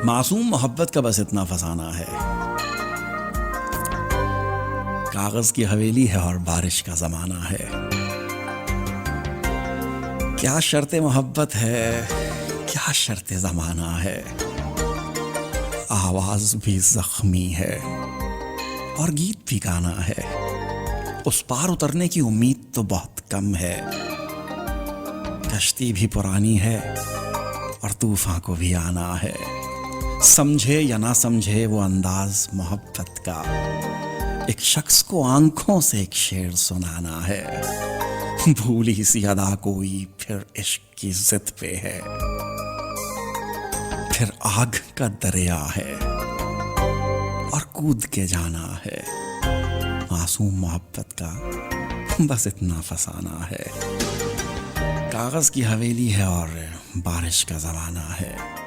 मासूम मोहब्बत का बस इतना फसाना है, कागज की हवेली है और बारिश का जमाना है। क्या शर्ते मोहब्बत है, क्या शर्ते जमाना है। आवाज भी जख्मी है और गीत भी गाना है। उस पार उतरने की उम्मीद तो बहुत कम है। कश्ती भी पुरानी है और तूफान को भी आना है। समझे या ना समझे वो अंदाज मोहब्बत का, एक शख्स को आंखों से एक शेर सुनाना है। भूली सी अदा कोई फिर इश्क की जिद पे है, फिर आग का दरिया है और कूद के जाना है। मासूम मोहब्बत का बस इतना फसाना है। कागज की हवेली है और बारिश का जमाना है।